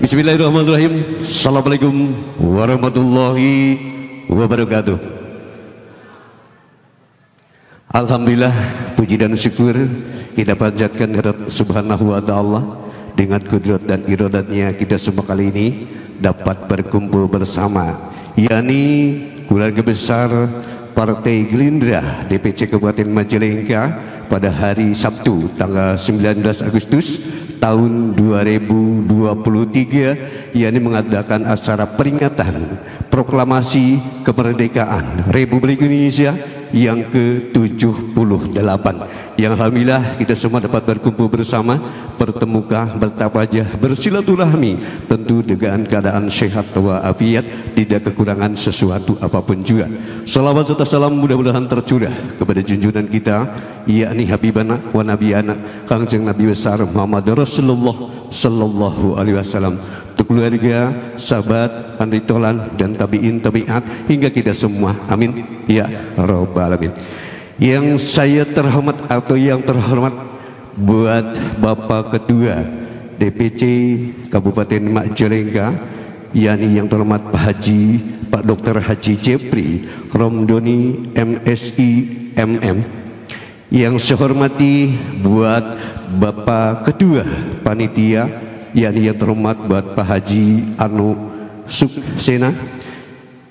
Bismillahirrahmanirrahim. Assalamualaikum warahmatullahi wabarakatuh. Alhamdulillah, puji dan syukur kita panjatkan kepada Subhanahu wa ta'ala. Dengan kudrat dan iradatnya kita semua kali ini dapat berkumpul bersama, yakni keluarga besar Partai Gerindra DPC Kabupaten Majalengka pada hari Sabtu tanggal 19 Agustus tahun 2023, yakni mengadakan acara peringatan proklamasi kemerdekaan Republik Indonesia yang ke-78, yang alhamdulillah kita semua dapat berkumpul bersama, bertemukan, bertapajah, bersilaturahmi, tentu dengan keadaan sehat walafiat, tidak kekurangan sesuatu apapun juga. Salawat serta salam mudah-mudahan tercurah kepada junjungan kita, yakni Habibana wa Nabiyana Kangjeng Nabi besar Muhammad Rasulullah sallallahu alaihi wasallam, untuk keluarga, sahabat, panditolan dan tabiin tabiat hingga kita semua, amin ya rabbal alamin. Yang saya terhormat atau yang terhormat buat Bapak Ketua DPC Kabupaten Majalengka, yakni yang terhormat Pak Dr. Haji Jepri Romdoni MSI MM. Yang saya hormati buat Bapak Ketua Panitia, yakni yang terhormat buat Pak Haji Anu Suksena.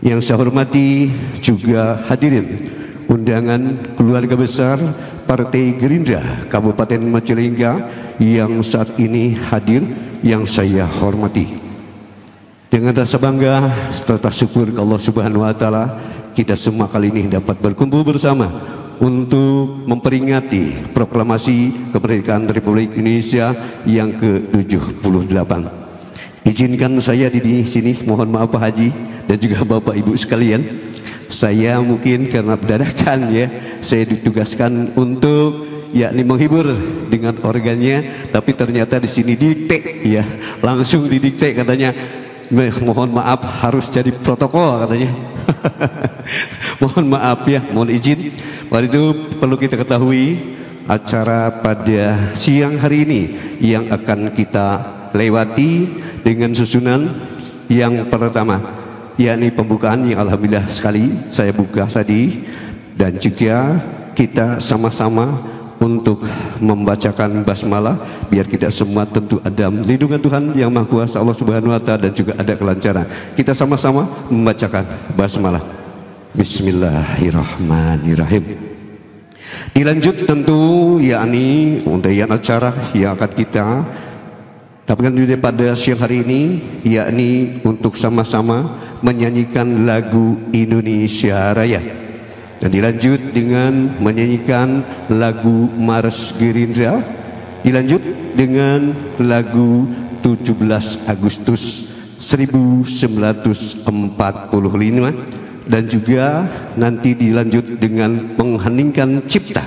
Yang saya hormati juga hadirin undangan keluarga besar Partai Gerindra Kabupaten Majalengka yang saat ini hadir, yang saya hormati. Dengan rasa bangga serta syukur ke Allah Subhanahu wa taala, kita semua kali ini dapat berkumpul bersama untuk memperingati proklamasi kemerdekaan Republik Indonesia yang ke-78. Izinkan saya di sini, mohon maaf Pak Haji dan juga Bapak Ibu sekalian, saya mungkin karena berdadakan ya, saya ditugaskan untuk yakni menghibur dengan organnya, tapi ternyata di sini didikte ya, langsung didikte katanya, mohon maaf harus jadi protokol katanya. Mohon maaf ya, mohon izin. Waktu itu perlu kita ketahui acara pada siang hari ini yang akan kita lewati dengan susunan yang pertama, yakni pembukaan yang alhamdulillah sekali saya buka tadi, dan juga kita sama-sama untuk membacakan basmalah biar kita semua tentu ada lindungan Tuhan yang Maha Kuasa Allah Subhanahu wa taala dan juga ada kelancaran. Kita sama-sama membacakan basmalah. Bismillahirrahmanirrahim. Dilanjut tentu yakni undian acara yang akan kita dapatkan juga pada siang hari ini, yakni untuk sama-sama menyanyikan lagu Indonesia Raya. Dan dilanjut dengan menyanyikan lagu Mars Gerindra, dilanjut dengan lagu 17 Agustus 1945, dan juga nanti dilanjut dengan mengheningkan cipta.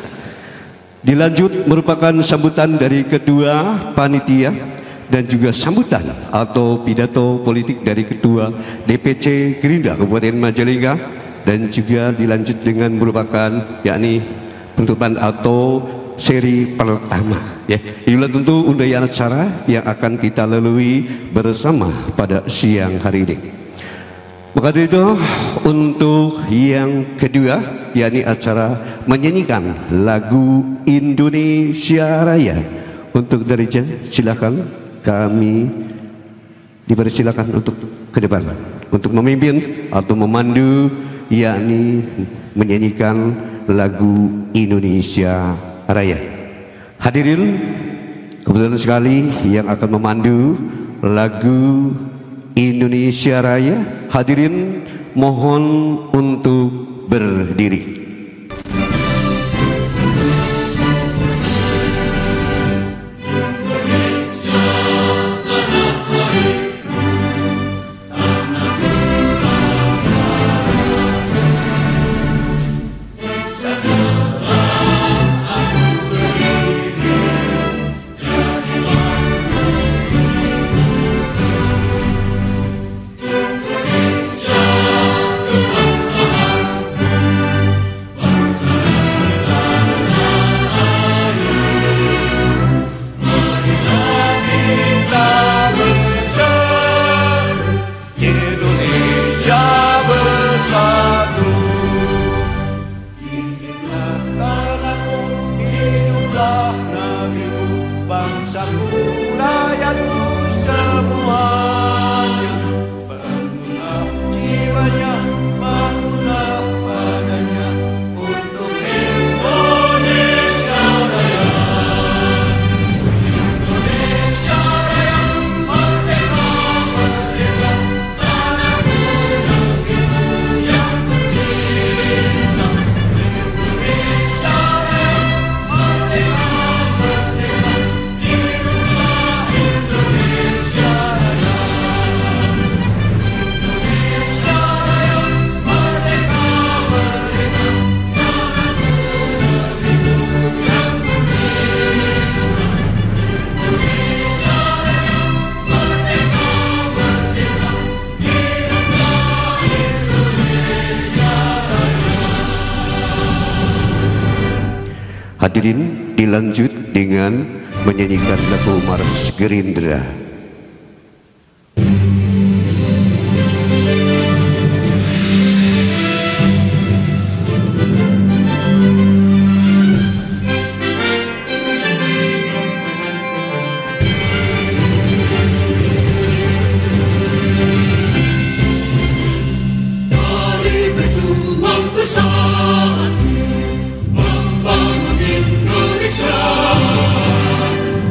Dilanjut merupakan sambutan dari ketua panitia dan juga sambutan atau pidato politik dari ketua DPC Gerindra Kabupaten Majalengka, dan juga dilanjut dengan merupakan yakni penutupan atau seri pertama ya. Inilah tentu undian acara yang akan kita lalui bersama pada siang hari ini. Maka itu untuk yang kedua yakni acara menyanyikan lagu Indonesia Raya. Untuk dari Jen, silakan kami dipersilakan untuk ke depan untuk memimpin atau memandu yakni menyanyikan lagu Indonesia Raya. Hadirin, kebetulan sekali yang akan memandu lagu Indonesia Raya, hadirin mohon untuk berdiri. Hadirin, dilanjut dengan menyanyikan lagu Mars Gerindra. Mari berjuang bersatu membangun Indonesia.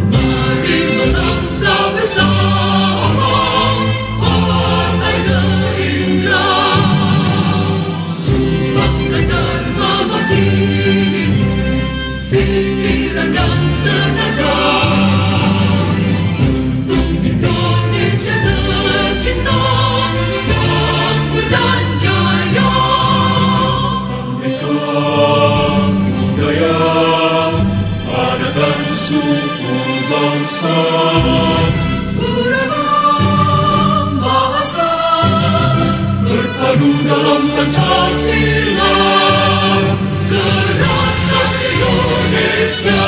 Mari menangkap bersama. suku bangsa, beragam bahasa, berpadu dalam Pancasila. Gerakan Indonesia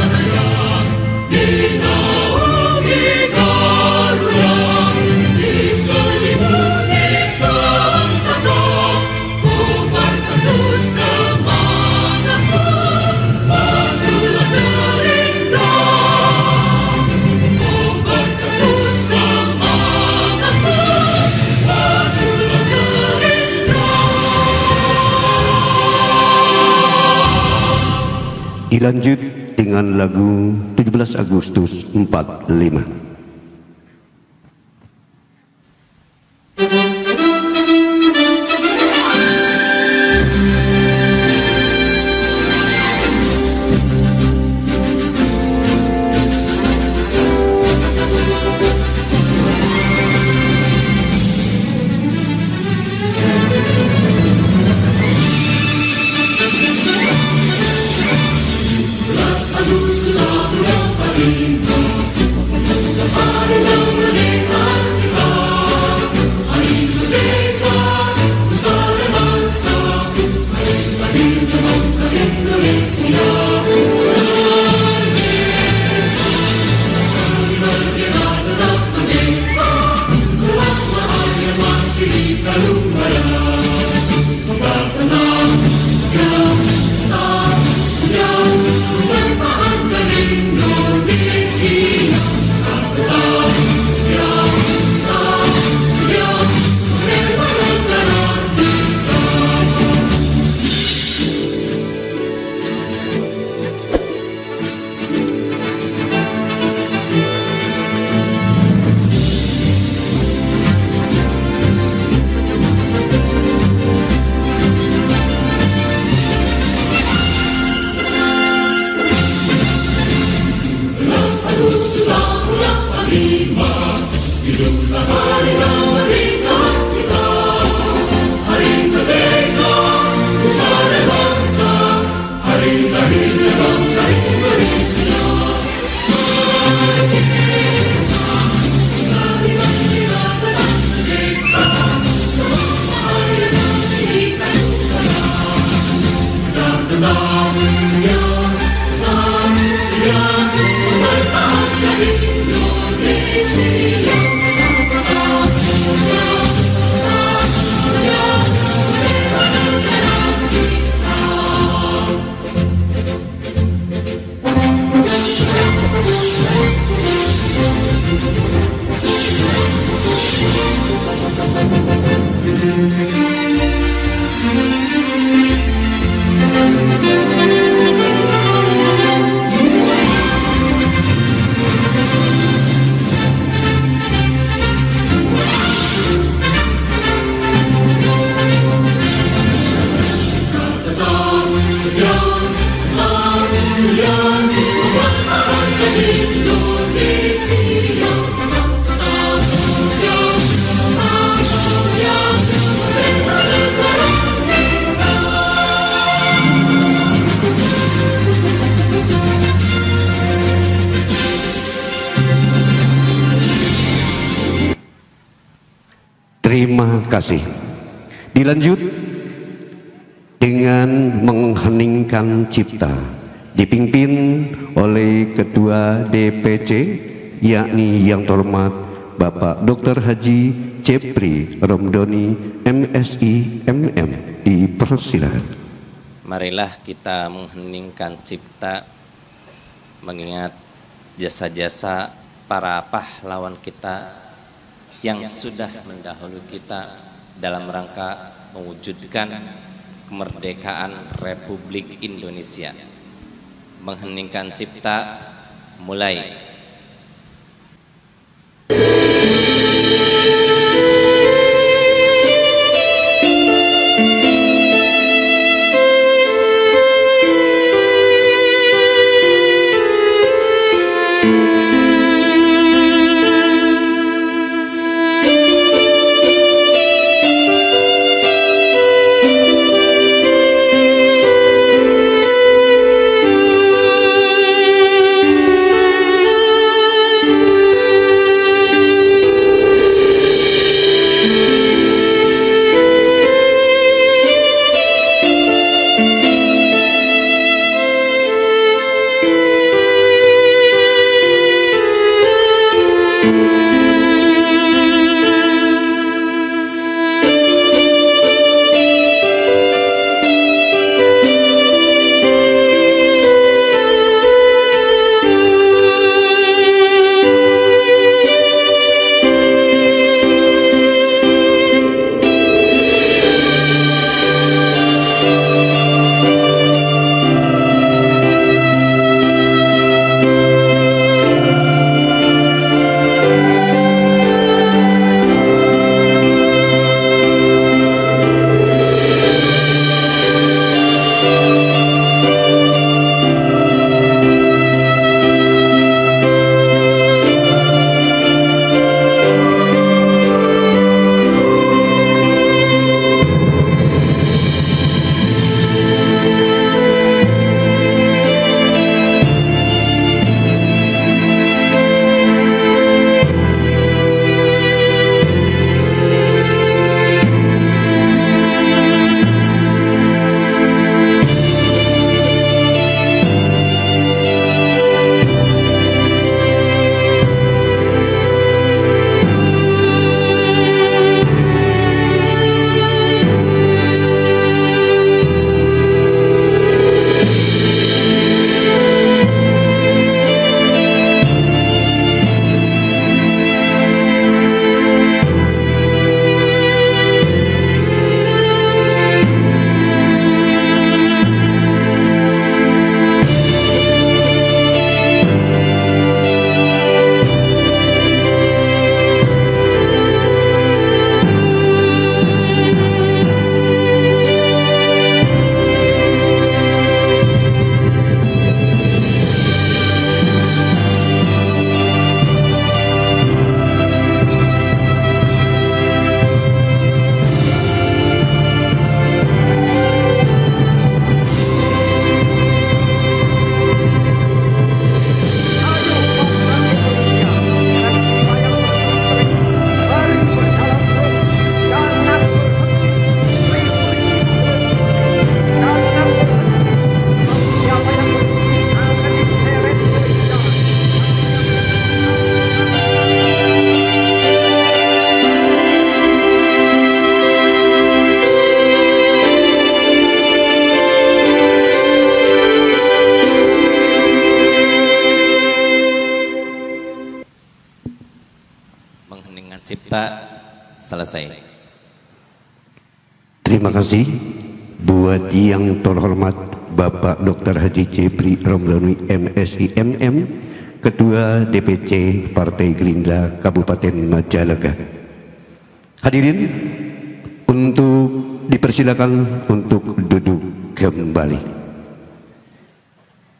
Raya dinaungi Garuda, diselimuti sangsaka, kobarkan terus semangatmu, majulah Gerindra. Kobarkan terus semangatmu, majulah Gerindra. Dilanjut dengan lagu 17 Agustus 45. Terima kasih. Dilanjut dengan mengheningkan cipta dipimpin oleh Ketua DPC yakni yang terhormat Bapak Dr. Haji Cepri Romdoni MSI MM. Dipersilakan. Marilah kita mengheningkan cipta mengingat jasa-jasa para pahlawan kita yang sudah mendahului kita dalam rangka mewujudkan kemerdekaan Republik Indonesia. Mengheningkan cipta mulai. Cipta selesai. Terima kasih buat yang terhormat Bapak Dr. Haji Jepri Romdoni MSI MM, Ketua DPC Partai Gerindra Kabupaten Majalengka. Hadirin, untuk dipersilakan untuk duduk kembali.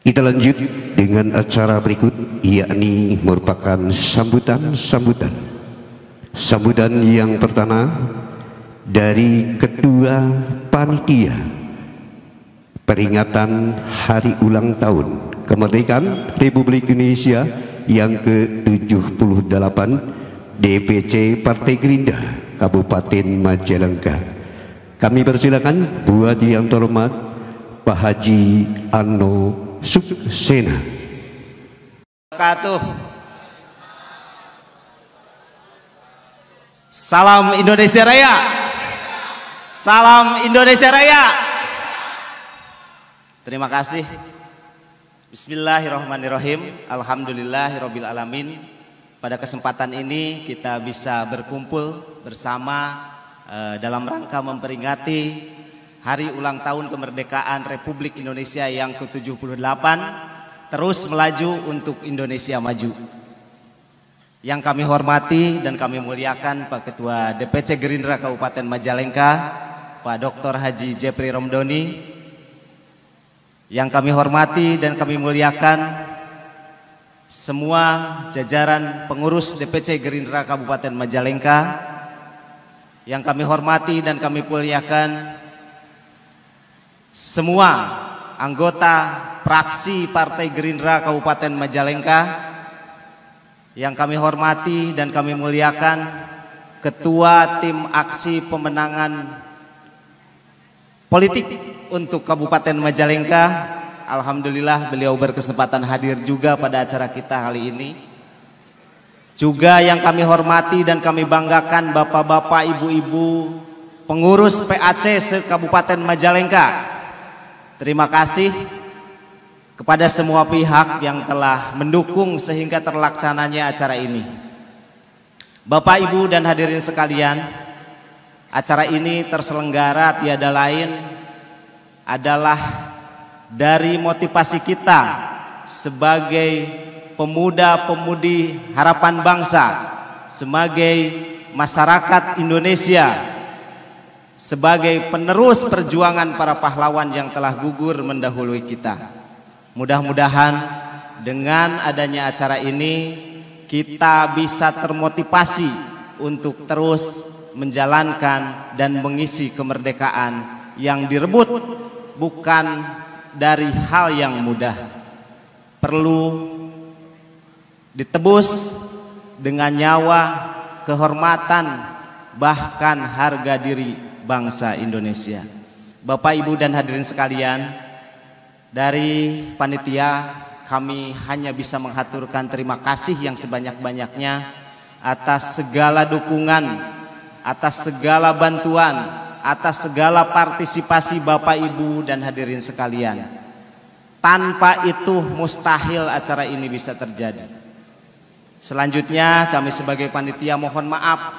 Kita lanjut dengan acara berikut, yakni merupakan sambutan yang pertama dari Ketua Panitia Peringatan Hari Ulang Tahun Kemerdekaan Republik Indonesia yang ke-78 DPC Partai Gerindra Kabupaten Majalengka. Kami persilakan buat yang terhormat Pak Haji Ano Suksena. Salam Indonesia Raya. Salam Indonesia Raya. Terima kasih. Bismillahirrahmanirrahim. Alhamdulillahirabbil alamin. Pada kesempatan ini kita bisa berkumpul bersama dalam rangka memperingati Hari Ulang Tahun Kemerdekaan Republik Indonesia yang ke-78, terus melaju untuk Indonesia maju. Yang kami hormati dan kami muliakan Pak Ketua DPC Gerindra Kabupaten Majalengka, Pak Dr. Haji Jepri Romdoni. Yang kami hormati dan kami muliakan semua jajaran pengurus DPC Gerindra Kabupaten Majalengka. Yang kami hormati dan kami muliakan semua anggota fraksi Partai Gerindra Kabupaten Majalengka. Yang kami hormati dan kami muliakan Ketua Tim Aksi Pemenangan Politik untuk Kabupaten Majalengka. Alhamdulillah beliau berkesempatan hadir juga pada acara kita kali ini. Juga yang kami hormati dan kami banggakan bapak-bapak, ibu-ibu, pengurus PAC se-Kabupaten Majalengka. Terima kasih kepada semua pihak yang telah mendukung sehingga terlaksananya acara ini. Bapak, Ibu, dan hadirin sekalian, acara ini terselenggara tiada lain adalah dari motivasi kita sebagai pemuda-pemudi harapan bangsa, sebagai masyarakat Indonesia, sebagai penerus perjuangan para pahlawan yang telah gugur mendahului kita. Mudah-mudahan dengan adanya acara ini kita bisa termotivasi untuk terus menjalankan dan mengisi kemerdekaan yang direbut bukan dari hal yang mudah. Perlu ditebus dengan nyawa, kehormatan, bahkan harga diri bangsa Indonesia. Bapak, Ibu, dan hadirin sekalian, dari panitia kami hanya bisa menghaturkan terima kasih yang sebanyak-banyaknya atas segala dukungan, atas segala bantuan, atas segala partisipasi Bapak, Ibu, dan hadirin sekalian. Tanpa itu mustahil acara ini bisa terjadi. Selanjutnya kami sebagai panitia mohon maaf,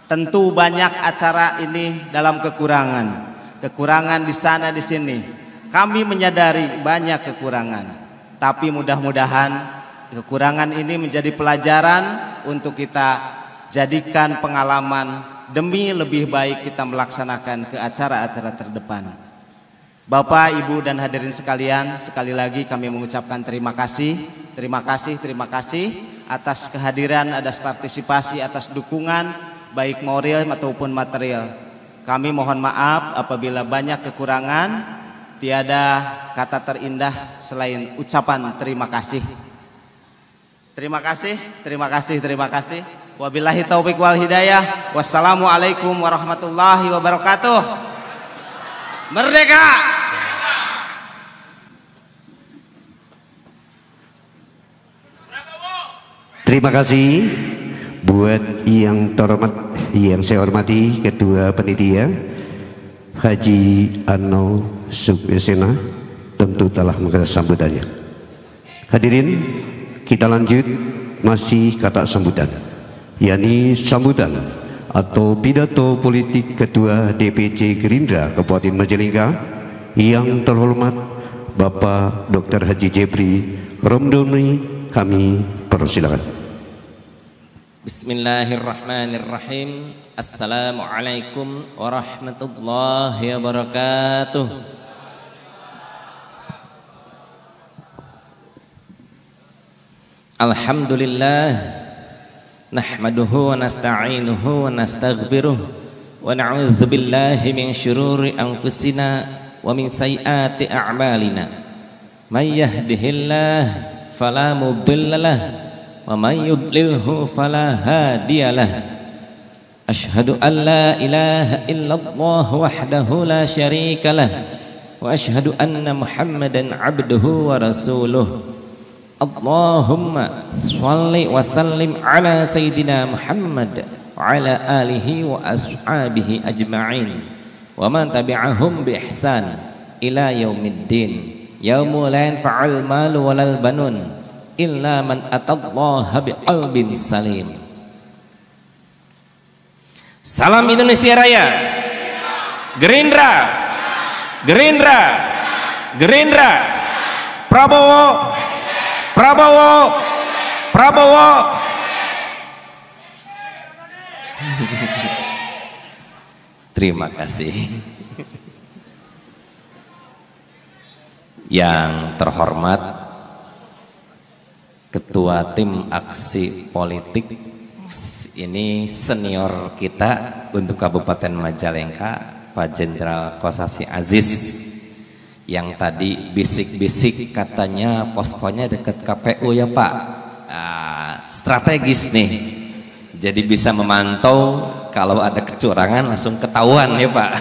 tentu banyak acara ini dalam kekurangan di sana di sini. Kami menyadari banyak kekurangan, tapi mudah-mudahan kekurangan ini menjadi pelajaran untuk kita jadikan pengalaman demi lebih baik kita melaksanakan ke acara-acara terdepan. Bapak, Ibu, dan hadirin sekalian, sekali lagi kami mengucapkan terima kasih atas kehadiran, atas partisipasi, atas dukungan baik moral maupun material. Kami mohon maaf apabila banyak kekurangan. Tiada kata terindah selain ucapan terima kasih. Terima kasih, terima kasih, terima kasih. Wabillahi taufiq wal hidayah. Wassalamualaikum warahmatullahi wabarakatuh. Merdeka! Terima kasih buat yang terhormat, yang saya hormati Ketua Panitia Haji Ano Suksena, tentu telah mengenai sambutannya. Hadirin, kita lanjut masih kata sambutan, yakni sambutan atau pidato politik Ketua DPC Gerindra Kabupaten Majalengka yang terhormat Bapak Dr. Haji Jepri Romdoni. Kami persilakan. Bismillahirrahmanirrahim. Assalamualaikum warahmatullahi wabarakatuh. Alhamdulillah, nahmaduhu wa nasta'inuhu wa nastaghfiruh wa na'udzu billahi min syururi anfusina wa min sayyiati a'malina. May yahdihillah fala mudhillalah wa may yudlilhu fala hadiyalah. Ashhadu an la ilaha illallah wahdahu la syarikalah wa ashhadu anna Muhammadan abduhu wa rasuluh. Allahumma shalli wa sallim ala sayyidina Muhammad wa ala alihi wa ashabihi ajma'in wa man tabi'ahum bi ihsan ila yaumiddin yaumul la yanfa'ul malu walal banun illa man atallaha biqalbin salim. Salam Indonesia Raya. Gerindra, Gerindra, Gerindra. Prabowo, Prabowo, Prabowo. Terima kasih. Yang terhormat Ketua Tim Aksi Politik, ini senior kita untuk Kabupaten Majalengka, Pak Jenderal Kosasi Aziz, yang tadi bisik-bisik katanya poskonya dekat KPU ya Pak. Strategis nih, jadi bisa memantau kalau ada kecurangan langsung ketahuan ya Pak.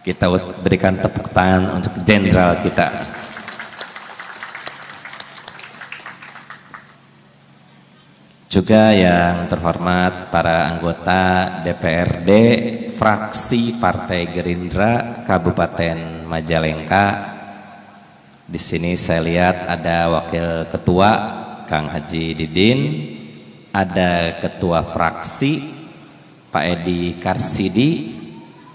Kita berikan tepuk tangan untuk jenderal kita. Juga yang terhormat para anggota DPRD fraksi Partai Gerindra Kabupaten Majalengka. Di sini saya lihat ada Wakil Ketua Kang Haji Didin, ada Ketua Fraksi Pak Edi Karsidi,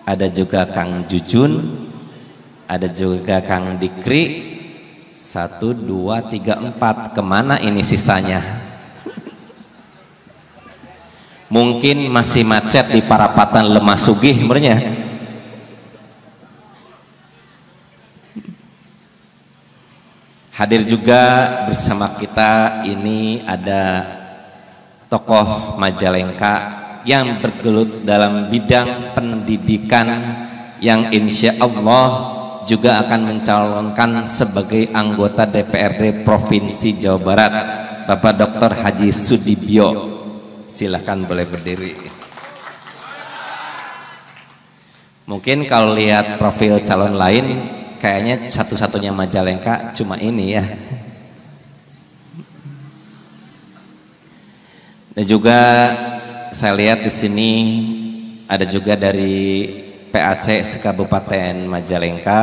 ada juga Kang Jujun, ada juga Kang Dikri. 1, 2, 3, 4. Kemana ini sisanya? Mungkin masih macet di Parapatan Lemah Sugih sebenarnya. Hadir juga bersama kita ini ada tokoh Majalengka yang bergelut dalam bidang pendidikan yang insya Allah juga akan mencalonkan sebagai anggota DPRD Provinsi Jawa Barat, Bapak Dr. Haji Sudibyo. Silahkan boleh berdiri. Mungkin kalau lihat profil calon lain, kayaknya satu-satunya Majalengka cuma ini ya. Dan juga saya lihat di sini ada juga dari PAC Sekabupaten Majalengka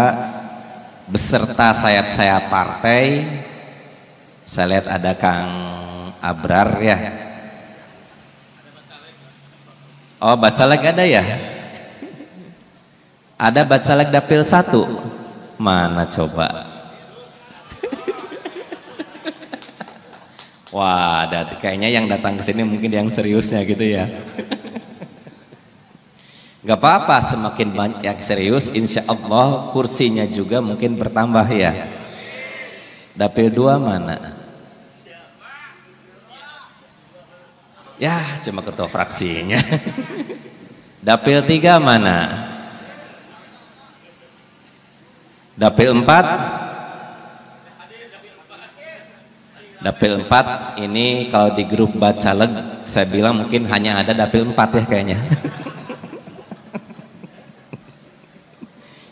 beserta sayap-sayap partai. Saya lihat ada Kang Abrar ya. Oh, Bacalek ada ya? Ada Bacalek Dapil 1. Mana coba? Wah, kayaknya yang datang ke sini mungkin yang seriusnya gitu ya. Gak apa-apa, semakin banyak yang serius, insya Allah kursinya juga mungkin bertambah ya. Dapil 2 mana? Ya, cuma ketua fraksinya. Dapil 3 mana? Dapil 4? Dapil 4 ini kalau di grup Bacaleg saya bilang mungkin hanya ada Dapil 4 ya kayaknya.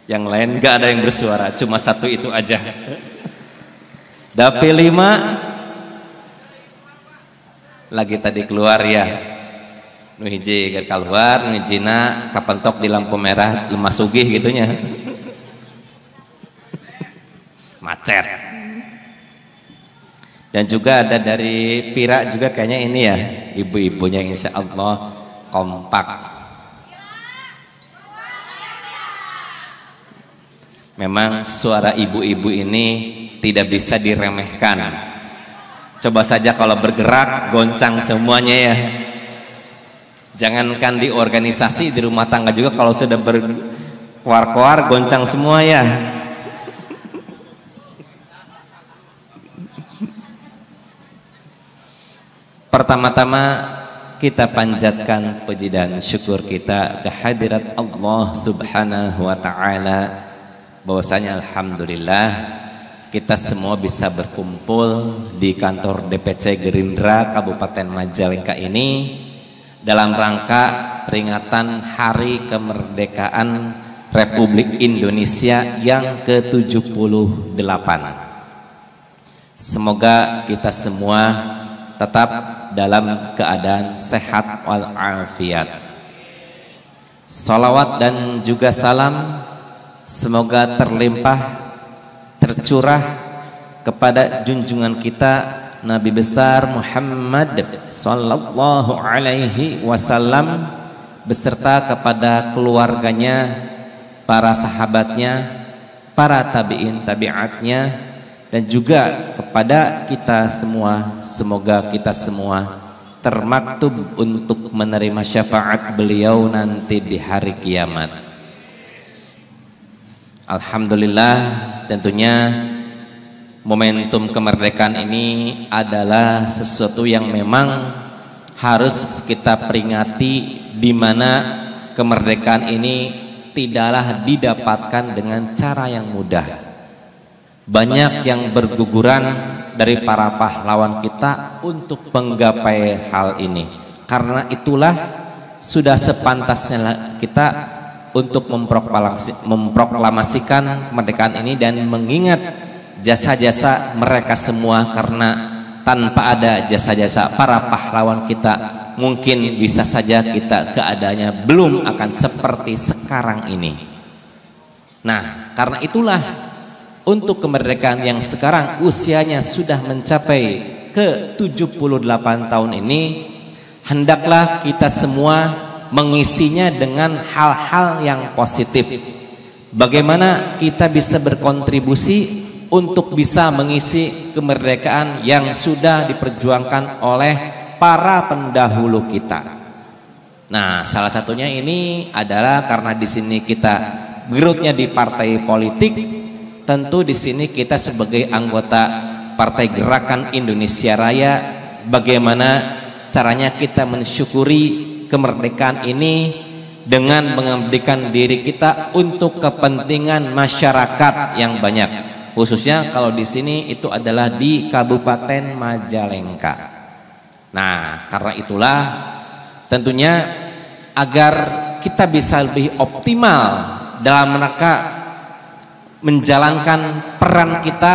Yang lain gak ada yang bersuara, cuma satu itu aja. Dapil 5 lagi tadi keluar ya. Nu hiji keluar, nu hijina kapentok di lampu merah Lemah Sugih gitunya. Macet. Dan juga ada dari Pira juga kayaknya ini ya, ibu-ibunya insya Allah kompak. Memang suara ibu-ibu ini tidak bisa diremehkan. Coba saja kalau bergerak goncang semuanya ya. Jangankan di organisasi, di rumah tangga juga kalau sudah berkoar-koar goncang semua ya. Pertama-tama kita panjatkan puji dan syukur kita kehadirat Allah Subhanahu wa taala, bahwasanya alhamdulillah kita semua bisa berkumpul di kantor DPC Gerindra Kabupaten Majalengka ini dalam rangka peringatan Hari Kemerdekaan Republik Indonesia yang ke-78. Semoga kita semua tetap dalam keadaan sehat walafiat. Salawat dan juga salam semoga terlimpah tercurah kepada junjungan kita Nabi besar Muhammad sallallahu alaihi wasallam beserta kepada keluarganya, para sahabatnya, para tabi'in tabi'atnya, dan juga kepada kita semua. Semoga kita semua termaktub untuk menerima syafaat beliau nanti di hari kiamat. Alhamdulillah, tentunya momentum kemerdekaan ini adalah sesuatu yang memang harus kita peringati, di mana kemerdekaan ini tidaklah didapatkan dengan cara yang mudah. Banyak yang berguguran dari para pahlawan kita untuk menggapai hal ini. Karena itulah sudah sepantasnya kita untuk memproklamasikan kemerdekaan ini dan mengingat jasa-jasa mereka semua, karena tanpa ada jasa-jasa para pahlawan kita, mungkin bisa saja kita keadaannya belum akan seperti sekarang ini. Nah, karena itulah untuk kemerdekaan yang sekarang usianya sudah mencapai ke 78 tahun ini, hendaklah kita semua mengisinya dengan hal-hal yang positif. Bagaimana kita bisa berkontribusi untuk bisa mengisi kemerdekaan yang sudah diperjuangkan oleh para pendahulu kita. Nah, salah satunya ini adalah karena di sini kita gerutnya di partai politik, tentu di sini kita sebagai anggota Partai Gerakan Indonesia Raya, bagaimana caranya kita mensyukuri kemerdekaan ini dengan mengabdikan diri kita untuk kepentingan masyarakat yang banyak, khususnya kalau di sini itu adalah di Kabupaten Majalengka. Nah, karena itulah tentunya agar kita bisa lebih optimal dalam rangka menjalankan peran kita,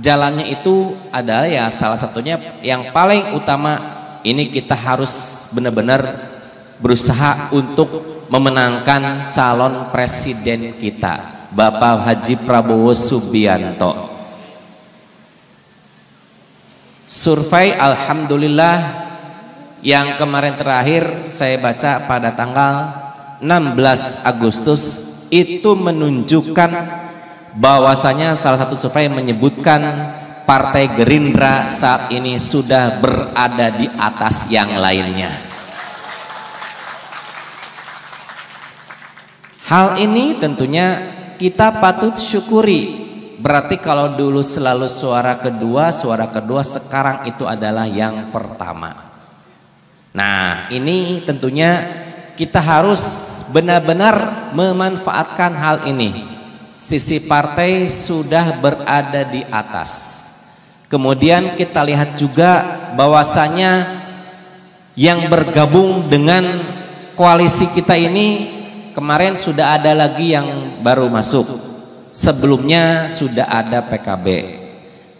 jalannya itu adalah ya salah satunya yang paling utama ini kita harus benar-benar berusaha untuk memenangkan calon presiden kita, Bapak Haji Prabowo Subianto. Survei alhamdulillah yang kemarin terakhir saya baca pada tanggal 16 Agustus itu menunjukkan bahwasanya salah satu survei menyebutkan Partai Gerindra saat ini sudah berada di atas yang lainnya. Hal ini tentunya kita patut syukuri. Berarti kalau dulu selalu suara kedua, sekarang itu adalah yang pertama. Nah, ini tentunya kita harus benar-benar memanfaatkan hal ini. Sisi partai sudah berada di atas. Kemudian kita lihat juga bahwasanya yang bergabung dengan koalisi kita ini kemarin sudah ada lagi yang baru masuk. Sebelumnya sudah ada PKB.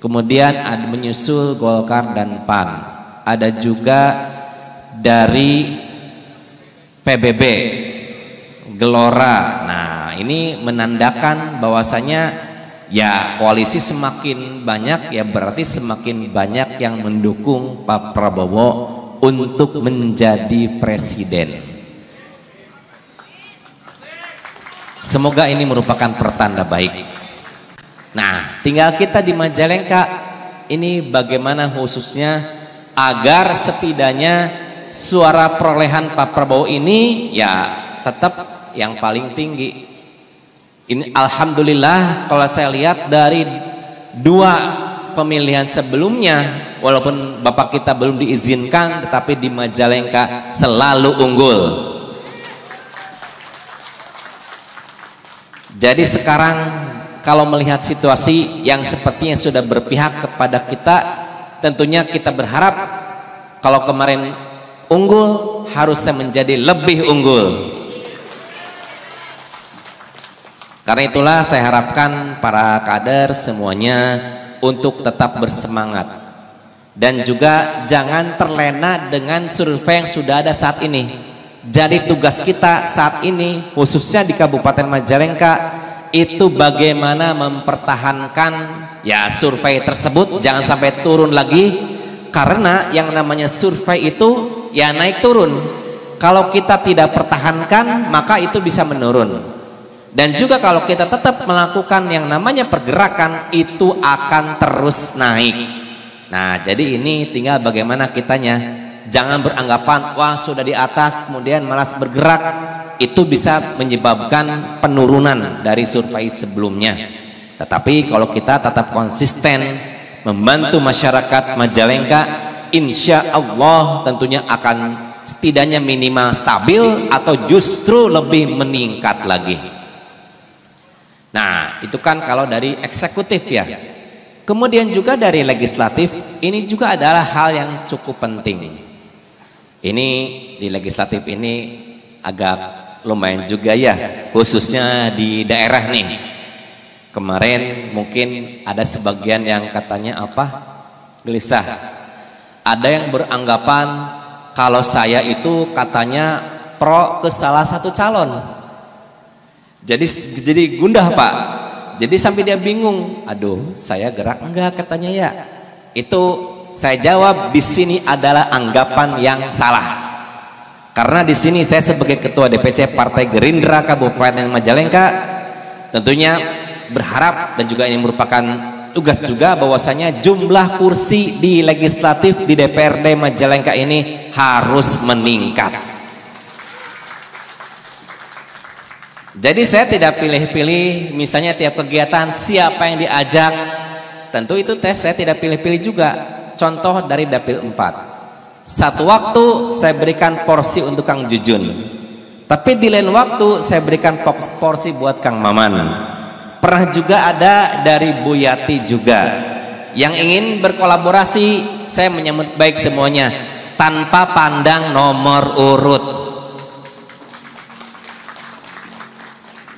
Kemudian ada menyusul Golkar dan PAN. Ada juga dari PBB, Gelora. Nah, ini menandakan bahwasanya ya koalisi semakin banyak, ya berarti semakin banyak yang mendukung Pak Prabowo untuk menjadi presiden. Semoga ini merupakan pertanda baik. Nah, tinggal kita di Majalengka ini bagaimana khususnya agar setidaknya suara perolehan Pak Prabowo ini ya tetap yang paling tinggi. Ini alhamdulillah kalau saya lihat dari dua pemilihan sebelumnya, walaupun Bapak kita belum diizinkan, tetapi di Majalengka selalu unggul. Jadi sekarang kalau melihat situasi yang sepertinya sudah berpihak kepada kita, tentunya kita berharap kalau kemarin unggul harusnya menjadi lebih unggul. Karena itulah saya harapkan para kader semuanya untuk tetap bersemangat dan juga jangan terlena dengan survei yang sudah ada saat ini. Jadi tugas kita saat ini khususnya di Kabupaten Majalengka itu bagaimana mempertahankan ya survei tersebut jangan sampai turun lagi, karena yang namanya survei itu ya naik turun. Kalau kita tidak pertahankan maka itu bisa menurun. Dan juga kalau kita tetap melakukan yang namanya pergerakan itu akan terus naik. Nah, jadi ini tinggal bagaimana kitanya. Jangan beranggapan wah sudah di atas kemudian malas bergerak, itu bisa menyebabkan penurunan dari survei sebelumnya. Tetapi kalau kita tetap konsisten membantu masyarakat Majalengka, insya Allah tentunya akan setidaknya minimal stabil atau justru lebih meningkat lagi. Nah, itu kan kalau dari eksekutif ya. Kemudian juga dari legislatif, ini juga adalah hal yang cukup penting. Ini di legislatif ini agak lumayan juga ya, khususnya di daerah nih. Kemarin mungkin ada sebagian yang katanya apa? gelisah. Ada yang beranggapan kalau saya itu katanya pro ke salah satu calon. Jadi gundah Pak. Jadi sampai dia bingung. Aduh, saya gerak enggak katanya ya. Itu saya jawab, di sini adalah anggapan yang salah. Karena di sini saya sebagai ketua DPC Partai Gerindra Kabupaten Majalengka tentunya berharap dan juga ini merupakan tugas juga bahwasanya jumlah kursi di legislatif di DPRD Majalengka ini harus meningkat. Jadi saya tidak pilih-pilih, misalnya tiap kegiatan siapa yang diajak, tentu itu tes saya tidak pilih-pilih juga. Contoh dari Dapil 4. Satu waktu saya berikan porsi untuk Kang Jujun, tapi di lain waktu saya berikan porsi buat Kang Maman. Pernah juga ada dari Bu Yati juga yang ingin berkolaborasi, saya menyambut baik semuanya tanpa pandang nomor urut.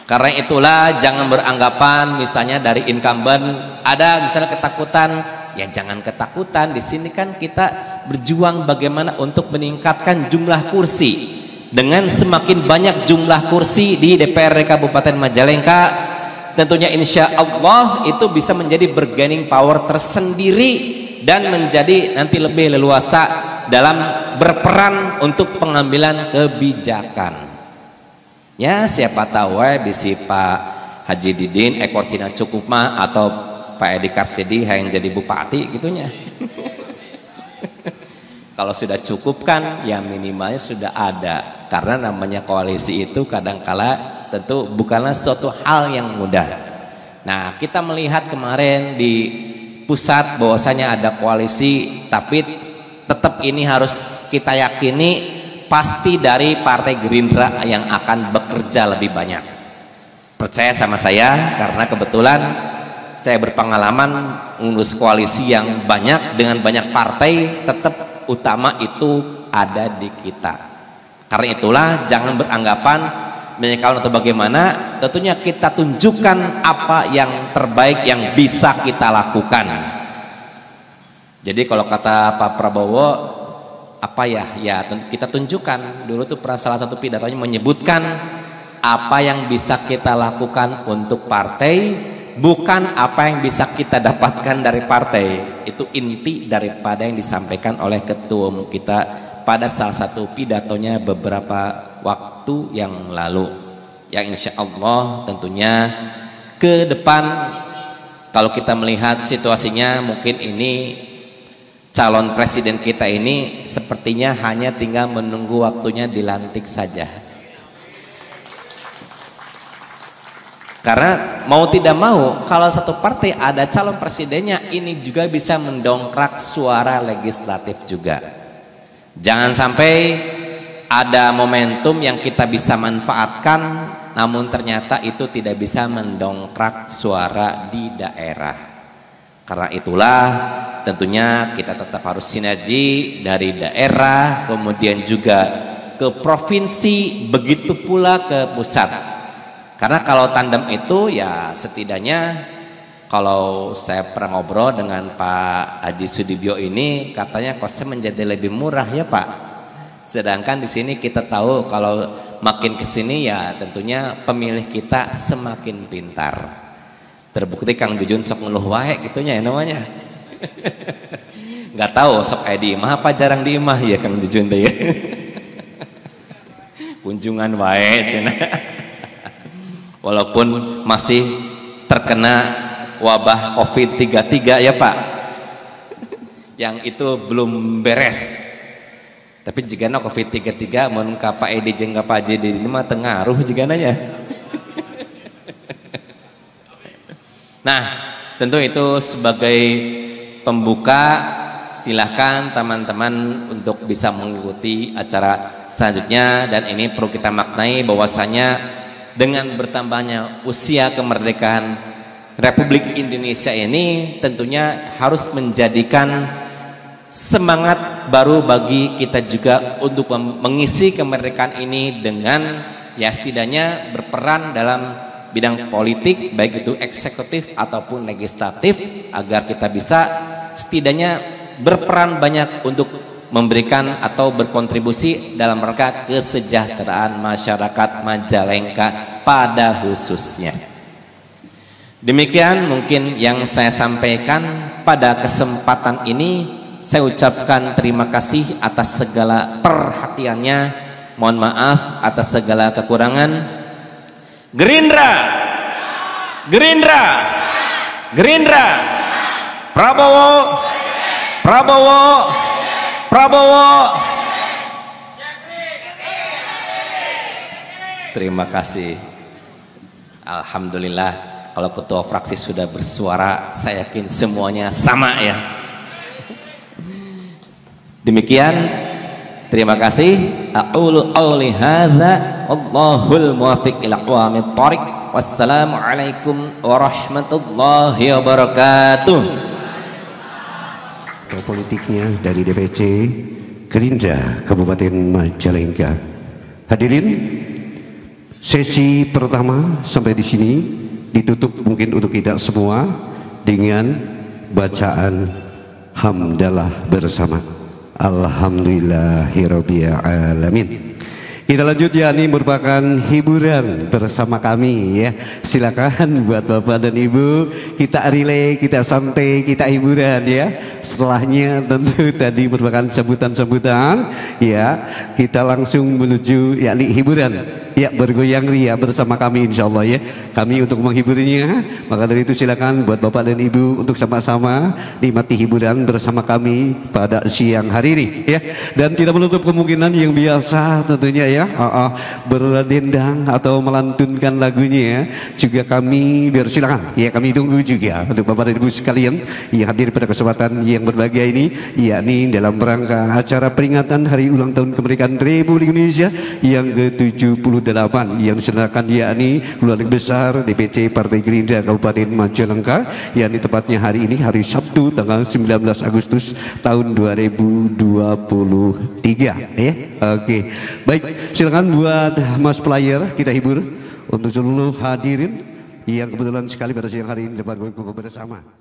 Karena itulah jangan beranggapan misalnya dari incumbent ada misalnya ketakutan, ya jangan ketakutan. Di sini kan kita berjuang bagaimana untuk meningkatkan jumlah kursi. Dengan semakin banyak jumlah kursi di DPRD Kabupaten Majalengka, tentunya insya Allah itu bisa menjadi bargaining power tersendiri dan menjadi nanti lebih leluasa dalam berperan untuk pengambilan kebijakan. Ya siapa tahu bisi Pak Haji Didin ekor Cina cukup mah atau Pak Edi Karsidi yang jadi bupati gitunya. Kalau sudah cukup kan ya minimalnya sudah ada. Karena namanya koalisi itu kadangkala tentu bukanlah suatu hal yang mudah. Nah kita melihat kemarin di pusat bahwasanya ada koalisi, tapi tetap ini harus kita yakini pasti dari Partai Gerindra yang akan bekerja lebih banyak. Percaya sama saya karena kebetulan saya berpengalaman mengurus koalisi yang banyak dengan banyak partai, tetap utama itu ada di kita. Karena itulah jangan beranggapan menyangkal atau bagaimana, tentunya kita tunjukkan apa yang terbaik yang bisa kita lakukan. Jadi kalau kata Pak Prabowo apa ya tentu kita tunjukkan. Dulu tuh pernah salah satu pidatonya menyebutkan apa yang bisa kita lakukan untuk partai, bukan apa yang bisa kita dapatkan dari partai. Itu inti daripada yang disampaikan oleh ketua umum kita pada salah satu pidatonya beberapa waktu yang lalu, yang insya Allah tentunya ke depan kalau kita melihat situasinya mungkin ini calon presiden kita ini sepertinya hanya tinggal menunggu waktunya dilantik saja. Karena mau tidak mau kalau satu partai ada calon presidennya, ini juga bisa mendongkrak suara legislatif juga. Jangan sampai ada momentum yang kita bisa manfaatkan namun ternyata itu tidak bisa mendongkrak suara di daerah. Karena itulah tentunya kita tetap harus sinergi dari daerah kemudian juga ke provinsi, begitu pula ke pusat. Karena kalau tandem itu ya setidaknya kalau saya pernah ngobrol dengan Pak Haji Sudibyo ini katanya kosnya menjadi lebih murah ya Pak. Sedangkan di sini kita tahu kalau makin ke sini ya tentunya pemilih kita semakin pintar. Terbukti Kang Jujun sok ngeluh wae gitunya ya namanya. Nggak tahu sok di imah apa jarang di imah ya Kang Jujun teh. Kunjungan wae cenah. Walaupun masih terkena wabah COVID-33 ya Pak. Yang itu belum beres. Tapi jika COVID-33 mun ka Pak Edi jeung ka Pak Haji ini mah tengaruh jika nanya. Nah, tentu itu sebagai pembuka, silahkan teman-teman untuk bisa mengikuti acara selanjutnya. Dan ini perlu kita maknai bahwasanya dengan bertambahnya usia kemerdekaan Republik Indonesia ini tentunya harus menjadikan semangat baru bagi kita juga untuk mengisi kemerdekaan ini dengan ya setidaknya berperan dalam bidang politik baik itu eksekutif ataupun legislatif agar kita bisa setidaknya berperan banyak untuk memberikan atau berkontribusi dalam rangka kesejahteraan masyarakat Majalengka pada khususnya. Demikian mungkin yang saya sampaikan pada kesempatan ini. Saya ucapkan terima kasih atas segala perhatiannya. Mohon maaf atas segala kekurangan. Gerindra, Gerindra, Gerindra, Prabowo, Prabowo, Prabowo. Terima kasih. Alhamdulillah, kalau ketua fraksi sudah bersuara, saya yakin semuanya sama ya. Demikian, terima kasih. Aqulu qawli hadza wallahul muwaffiq ila aqwamit thoriq. Wassalamualaikum warahmatullahi wabarakatuh. Politiknya dari DPC Gerindra Kabupaten Majalengka. Hadirin, sesi pertama sampai di sini ditutup mungkin untuk kita semua dengan bacaan hamdalah bersama. Alhamdulillahirabbil alamin. Kita lanjut, ya, ini merupakan hiburan bersama kami ya. Silakan buat Bapak dan Ibu, kita relay, kita santai, kita hiburan ya. Setelahnya tentu tadi merupakan sambutan-sambutan ya. Kita langsung menuju yakni hiburan. Ya, bergoyang ria bersama kami insyaallah ya. Kami untuk menghiburnya. Maka dari itu silakan buat Bapak dan Ibu untuk sama-sama nikmati hiburan bersama kami pada siang hari ini ya. Dan tidak menutup kemungkinan yang biasa tentunya ya, berdendang atau melantunkan lagunya juga kami silakan ya, kami tunggu juga untuk Bapak dan Ibu sekalian yang hadir pada kesempatan yang berbahagia ini, yakni dalam rangka acara peringatan Hari Ulang Tahun Kemerdekaan Republik Indonesia yang ke-78 yang diselenggarakan yakni keluarga besar DPC Partai Gerindra Kabupaten Majalengka, yakni tepatnya hari ini hari Sabtu tanggal 19 Agustus tahun 2023 ya. Oke, baik, silakan buat Mas Player kita hibur untuk seluruh hadirin yang kebetulan sekali pada siang hari ini dapat berkumpul bersama.